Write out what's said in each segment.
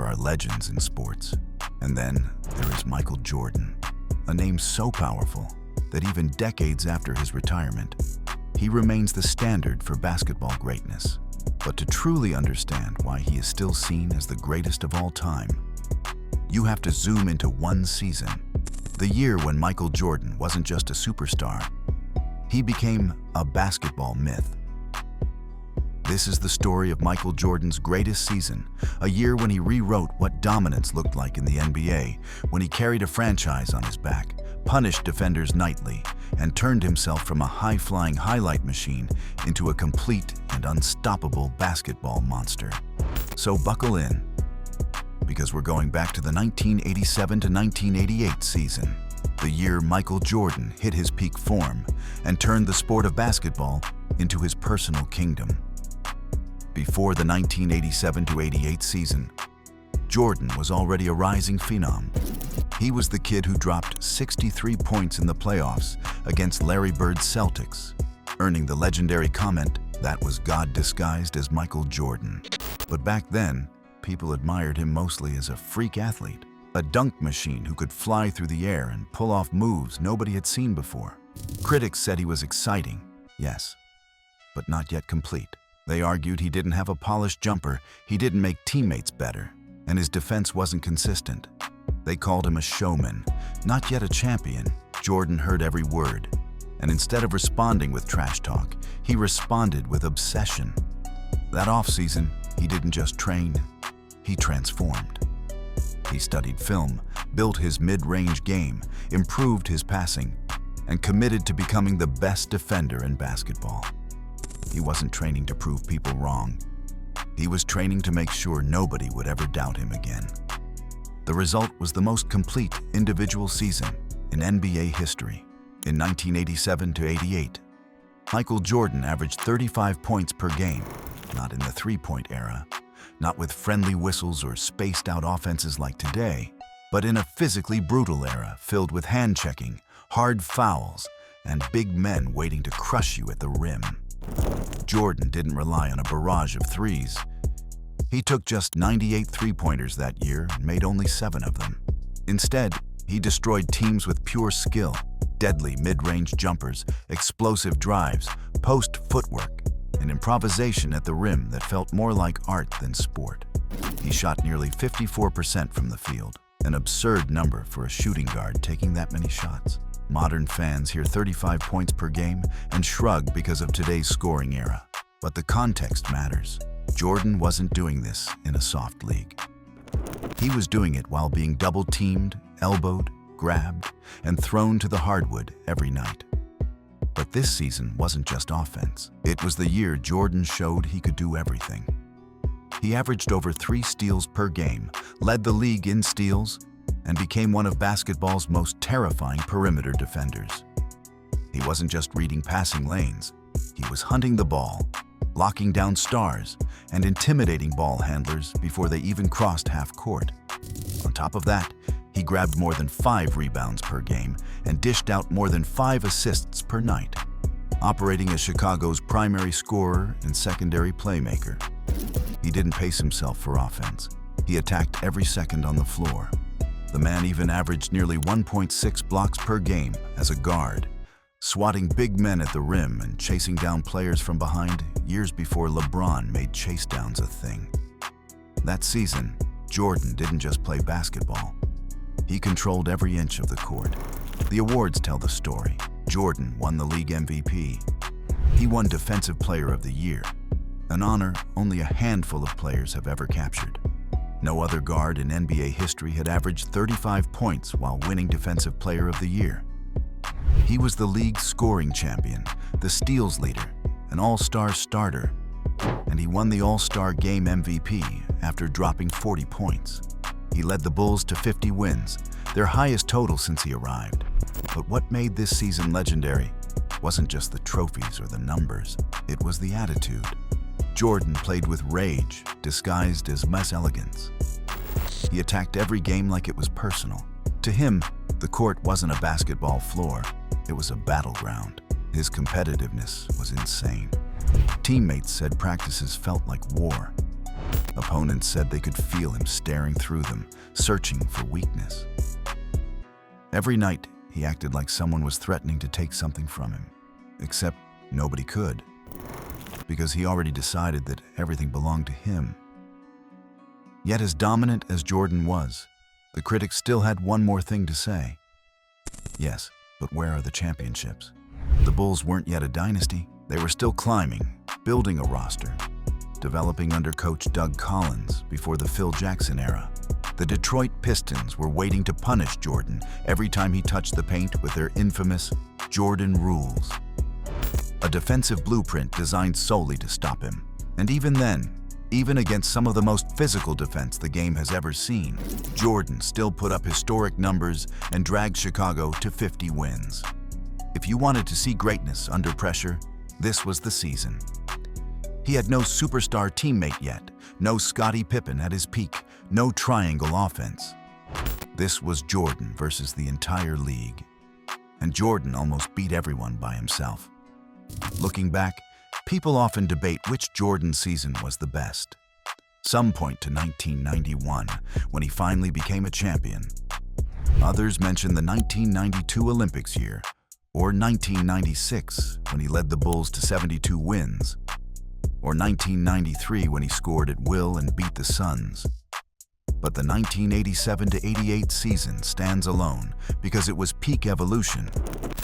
are legends in sports. And then there is Michael Jordan, a name so powerful that even decades after his retirement, he remains the standard for basketball greatness. But to truly understand why he is still seen as the greatest of all time, you have to zoom into one season, the year when Michael Jordan wasn't just a superstar, he became a basketball myth. This is the story of Michael Jordan's greatest season, a year when he rewrote what dominance looked like in the NBA, when he carried a franchise on his back, punished defenders nightly, and turned himself from a high-flying highlight machine into a complete and unstoppable basketball monster. So buckle in, because we're going back to the 1987 to 1988 season, the year Michael Jordan hit his peak form and turned the sport of basketball into his personal kingdom. Before the 1987-88 season, Jordan was already a rising phenom. He was the kid who dropped 63 points in the playoffs against Larry Bird's Celtics, earning the legendary comment, "That was God disguised as Michael Jordan." But back then, people admired him mostly as a freak athlete, a dunk machine who could fly through the air and pull off moves nobody had seen before. Critics said he was exciting, yes, but not yet complete. They argued he didn't have a polished jumper, he didn't make teammates better, and his defense wasn't consistent. They called him a showman, not yet a champion. Jordan heard every word, and instead of responding with trash talk, he responded with obsession. That offseason, he didn't just train, he transformed. He studied film, built his mid-range game, improved his passing, and committed to becoming the best defender in basketball. He wasn't training to prove people wrong. He was training to make sure nobody would ever doubt him again. The result was the most complete individual season in NBA history. In 1987-88, Michael Jordan averaged 35 points per game, not in the three-point era, not with friendly whistles or spaced-out offenses like today, but in a physically brutal era filled with hand-checking, hard fouls, and big men waiting to crush you at the rim. Jordan didn't rely on a barrage of threes. He took just 98 three-pointers that year and made only 7 of them. Instead, he destroyed teams with pure skill, deadly mid-range jumpers, explosive drives, post footwork, and improvisation at the rim that felt more like art than sport. He shot nearly 54% from the field, an absurd number for a shooting guard taking that many shots. Modern fans hear 35 points per game and shrug because of today's scoring era. But the context matters. Jordan wasn't doing this in a soft league. He was doing it while being double-teamed, elbowed, grabbed, and thrown to the hardwood every night. But this season wasn't just offense. It was the year Jordan showed he could do everything. He averaged over 3 steals per game, led the league in steals, and became one of basketball's most terrifying perimeter defenders. He wasn't just reading passing lanes. He was hunting the ball, locking down stars, and intimidating ball handlers before they even crossed half court. On top of that, he grabbed more than 5 rebounds per game and dished out more than 5 assists per night, operating as Chicago's primary scorer and secondary playmaker. He didn't pace himself for offense. He attacked every second on the floor. The man even averaged nearly 1.6 blocks per game as a guard, swatting big men at the rim and chasing down players from behind years before LeBron made chase downs a thing. That season, Jordan didn't just play basketball. He controlled every inch of the court. The awards tell the story. Jordan won the league MVP. He won Defensive Player of the Year, an honor only a handful of players have ever captured. No other guard in NBA history had averaged 35 points while winning Defensive Player of the Year. He was the league's scoring champion, the steals leader, an all-star starter, and he won the All-Star Game MVP after dropping 40 points. He led the Bulls to 50 wins, their highest total since he arrived. But what made this season legendary wasn't just the trophies or the numbers, it was the attitude. Jordan played with rage, disguised as mass elegance. He attacked every game like it was personal. To him, the court wasn't a basketball floor, it was a battleground. His competitiveness was insane. Teammates said practices felt like war. Opponents said they could feel him staring through them, searching for weakness. Every night, he acted like someone was threatening to take something from him, except nobody could, because he already decided that everything belonged to him. Yet as dominant as Jordan was, the critics still had one more thing to say. Yes, but where are the championships? The Bulls weren't yet a dynasty. They were still climbing, building a roster, developing under coach Doug Collins before the Phil Jackson era. The Detroit Pistons were waiting to punish Jordan every time he touched the paint with their infamous Jordan rules, a defensive blueprint designed solely to stop him. And even then, even against some of the most physical defense the game has ever seen, Jordan still put up historic numbers and dragged Chicago to 50 wins. If you wanted to see greatness under pressure, this was the season. He had no superstar teammate yet, no Scottie Pippen at his peak, no triangle offense. This was Jordan versus the entire league. And Jordan almost beat everyone by himself. Looking back, people often debate which Jordan season was the best. Some point to 1991, when he finally became a champion. Others mention the 1992 Olympics year, or 1996, when he led the Bulls to 72 wins, or 1993 when he scored at will and beat the Suns. But the 1987-88 season stands alone because it was peak evolution.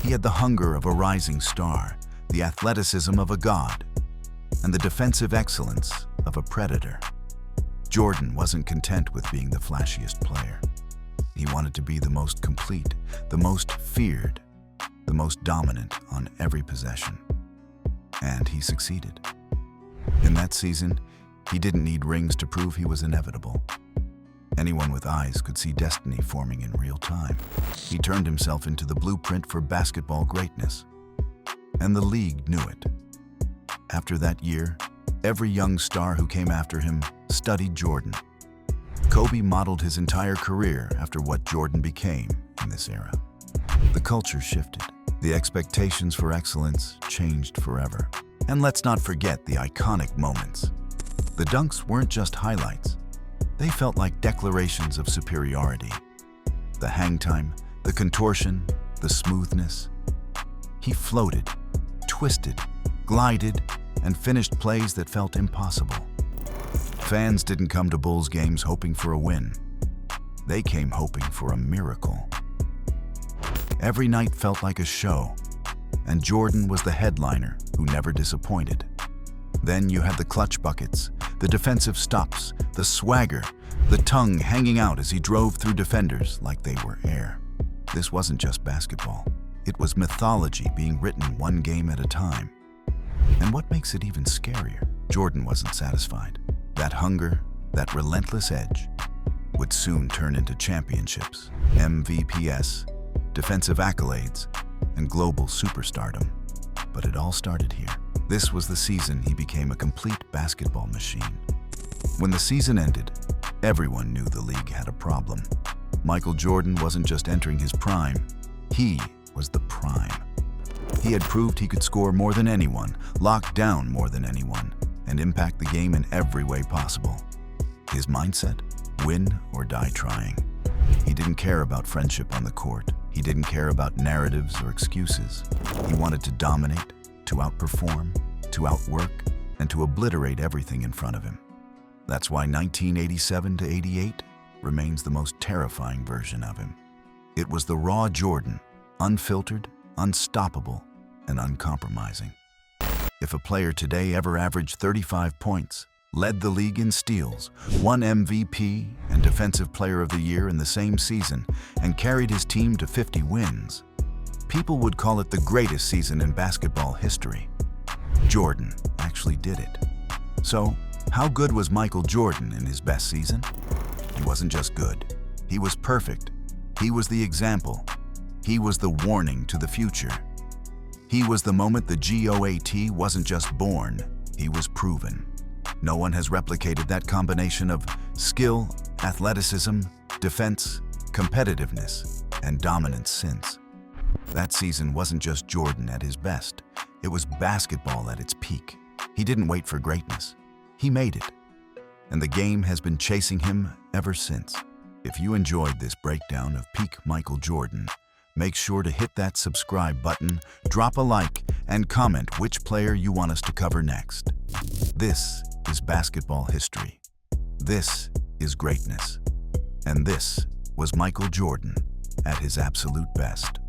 He had the hunger of a rising star, the athleticism of a god, and the defensive excellence of a predator. Jordan wasn't content with being the flashiest player. He wanted to be the most complete, the most feared, the most dominant on every possession. And he succeeded. In that season, he didn't need rings to prove he was inevitable. Anyone with eyes could see destiny forming in real time. He turned himself into the blueprint for basketball greatness. And the league knew it. After that year, every young star who came after him studied Jordan. Kobe modeled his entire career after what Jordan became in this era. The culture shifted. The expectations for excellence changed forever. And let's not forget the iconic moments. The dunks weren't just highlights. They felt like declarations of superiority. The hang time, the contortion, the smoothness. He floated, twisted, glided, and finished plays that felt impossible. Fans didn't come to Bulls games hoping for a win. They came hoping for a miracle. Every night felt like a show, and Jordan was the headliner who never disappointed. Then you had the clutch buckets, the defensive stops, the swagger, the tongue hanging out as he drove through defenders like they were air. This wasn't just basketball. It was mythology being written one game at a time. And what makes it even scarier, Jordan wasn't satisfied. That hunger, that relentless edge, would soon turn into championships, MVPs, defensive accolades, and global superstardom. But it all started here. This was the season he became a complete basketball machine. When the season ended, everyone knew the league had a problem. Michael Jordan wasn't just entering his prime, he was the prime. He had proved he could score more than anyone, lock down more than anyone, and impact the game in every way possible. His mindset? Win or die trying. He didn't care about friendship on the court. He didn't care about narratives or excuses. He wanted to dominate, to outperform, to outwork, and to obliterate everything in front of him. That's why 1987-88 remains the most terrifying version of him. It was the raw Jordan, unfiltered, unstoppable, and uncompromising. If a player today ever averaged 35 points, led the league in steals, won MVP and Defensive Player of the Year in the same season, and carried his team to 50 wins, people would call it the greatest season in basketball history. Jordan actually did it. So, how good was Michael Jordan in his best season? He wasn't just good. He was perfect. He was the example. He was the warning to the future. He was the moment the GOAT wasn't just born, he was proven. No one has replicated that combination of skill, athleticism, defense, competitiveness, and dominance since. That season wasn't just Jordan at his best. It was basketball at its peak. He didn't wait for greatness. He made it. and the game has been chasing him ever since. If you enjoyed this breakdown of peak Michael Jordan, make sure to hit that subscribe button, drop a like, and comment which player you want us to cover next. This is basketball history. This is greatness. And this was Michael Jordan at his absolute best.